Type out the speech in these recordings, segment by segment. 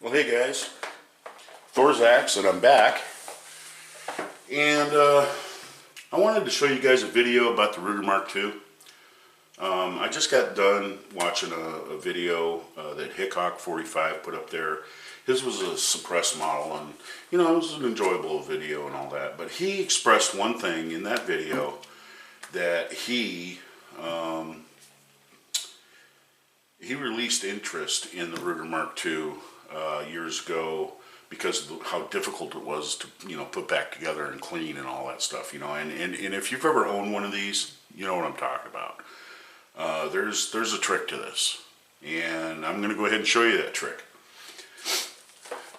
Well, hey guys, Thorzax, and I'm back. And I wanted to show you guys a video about the Ruger Mk-2. I just got done watching a video that Hickok45 put up there. His was a suppressed model, and you know, it was an enjoyable video and all that. But he expressed one thing in that video that he released interest in the Ruger Mk-2 years ago because of how difficult it was to, you know, put back together and clean and all that stuff, you know. And if you've ever owned one of these, you know what I'm talking about. There's a trick to this, and I'm going to go ahead and show you that trick.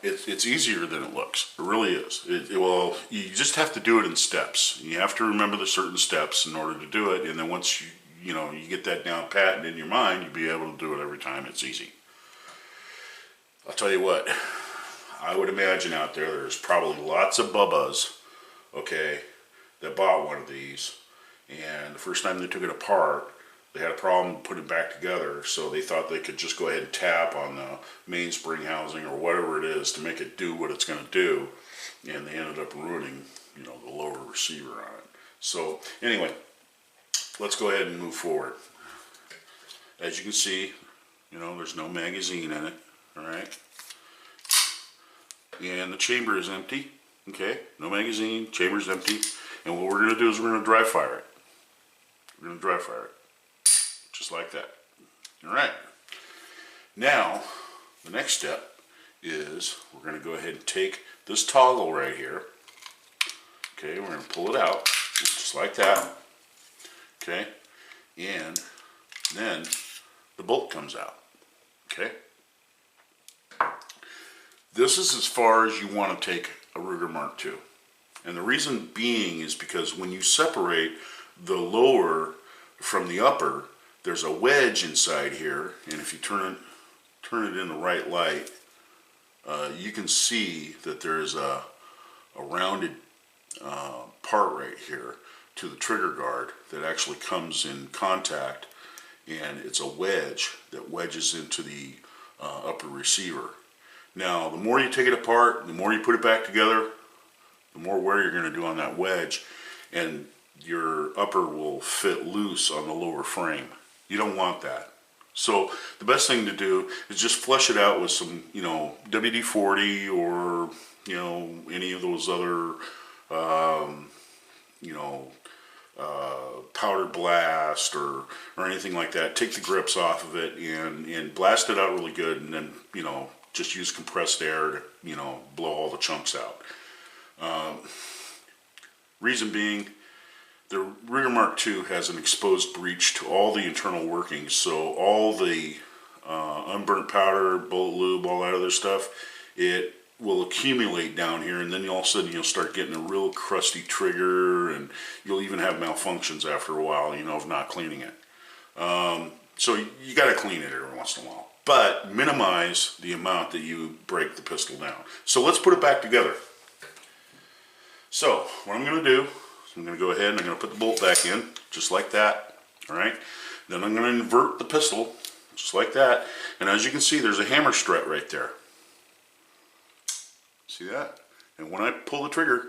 It's easier than it looks. It really is. Well, you just have to do it in steps. You have to remember the certain steps in order to do it, and then once you know, you get that down pat and in your mind, you'll be able to do it every time. It's easy. I'll tell you what, I would imagine out there's probably lots of bubbas, okay, that bought one of these, and the first time they took it apart, they had a problem putting it back together, so they thought they could just go ahead and tap on the mainspring housing or whatever it is to make it do what it's going to do, and they ended up ruining, you know, the lower receiver on it. So anyway, let's go ahead and move forward. As you can see, you know, there's no magazine in it, all right? And the chamber is empty, okay? No magazine, chamber's empty. And what we're going to do is we're going to dry fire it. We're going to dry fire it, just like that. All right. Now, the next step is we're going to go ahead and take this toggle right here, okay? We're going to pull it out, just like that. Okay, and then the bolt comes out, okay? This is as far as you want to take a Ruger Mk-2. And the reason being is because when you separate the lower from the upper, there's a wedge inside here, and if you turn it in the right light, you can see that there's a rounded part right here to the trigger guard that actually comes in contact, and it's a wedge that wedges into the upper receiver. Now, the more you take it apart, the more you put it back together, the more wear you're going to do on that wedge, and your upper will fit loose on the lower frame. You don't want that. So the best thing to do is just flush it out with some, you know, WD-40 or, you know, any of those other, you know, powder blast or anything like that. Take the grips off of it and blast it out really good, and then, you know, just use compressed air to, you know, blow all the chunks out. Reason being, the Ruger Mk-2 has an exposed breach to all the internal workings, so all the unburnt powder, bullet lube, all that other stuff, it will accumulate down here, and then all of a sudden you'll start getting a real crusty trigger, and you'll even have malfunctions after a while, you know, of not cleaning it. So you got to clean it every once in a while, but minimize the amount that you break the pistol down. So let's put it back together. So what I'm going to do is I'm going to go ahead and I'm going to put the bolt back in, just like that, all right? Then I'm going to invert the pistol, just like that, and as you can see, there's a hammer strut right there. See that? And when I pull the trigger,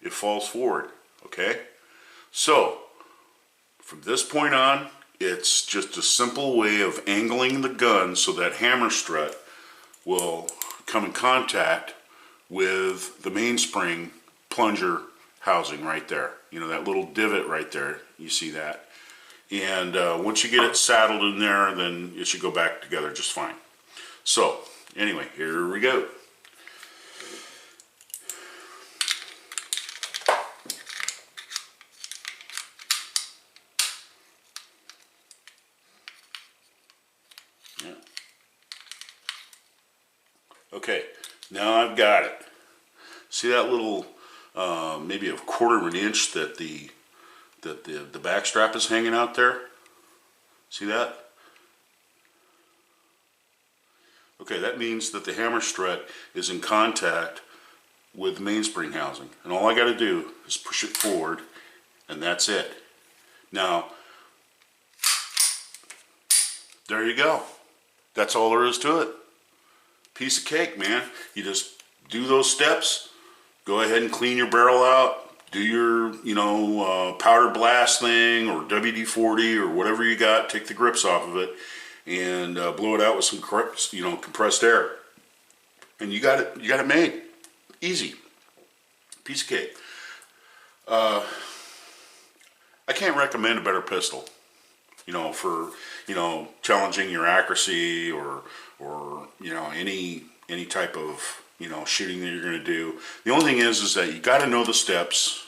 it falls forward, okay? So, from this point on, it's just a simple way of angling the gun so that hammer strut will come in contact with the mainspring plunger housing right there. You know, that little divot right there, you see that? And once you get it saddled in there, then it should go back together just fine. So, anyway, here we go. Okay, now I've got it. See that little, maybe a quarter of an inch that the back strap is hanging out there? See that? Okay, that means that the hammer strut is in contact with the mainspring housing. And all I got to do is push it forward, and that's it. Now, there you go. That's all there is to it. piece of cake, man. You just do those steps, go ahead and clean your barrel out, do your, powder blast thing or WD-40 or whatever you got, take the grips off of it, and blow it out with some compressed air. And you got it made. Easy. Piece of cake. I can't recommend a better pistol, for, challenging your accuracy or any type of, shooting that you're going to do. The only thing is that you got to know the steps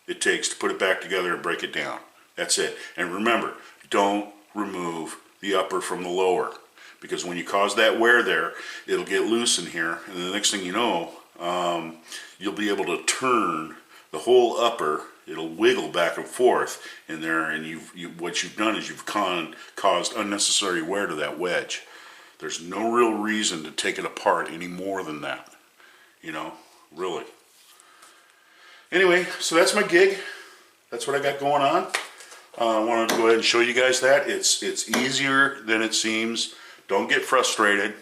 it takes to put it back together and break it down. That's it. And remember, don't remove the upper from the lower, because when you cause that wear there, it'll get loose in here, and the next thing you know, you'll be able to turn the whole upper. It'll wiggle back and forth in there, and what you've done is you've caused unnecessary wear to that wedge. There's no real reason to take it apart any more than that, really. Anyway, so that's my gig. That's what I got going on. I wanted to go ahead and show you guys that. It's easier than it seems. Don't get frustrated.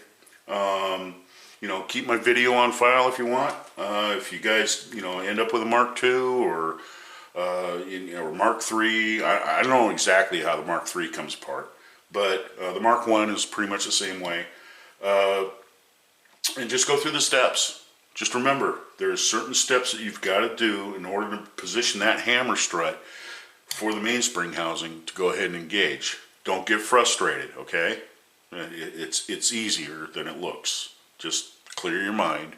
Keep my video on file if you want. If you guys, end up with a Mark II or Mark III, I don't know exactly how the Mark III comes apart, but the Mark I is pretty much the same way. And just go through the steps. Just remember, there's certain steps that you've got to do in order to position that hammer strut for the mainspring housing to go ahead and engage. Don't get frustrated, okay? It's easier than it looks. Just clear your mind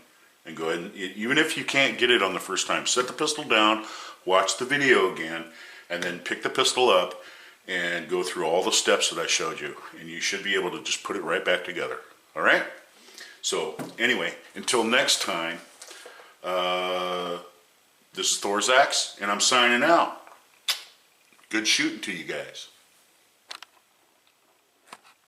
and go ahead and, even if you can't get it on the first time, set the pistol down, watch the video again, and then pick the pistol up and go through all the steps that I showed you, and you should be able to just put it right back together. All right? So anyway, until next time, this is Thor's Axe, and I'm signing out. Good shooting to you guys.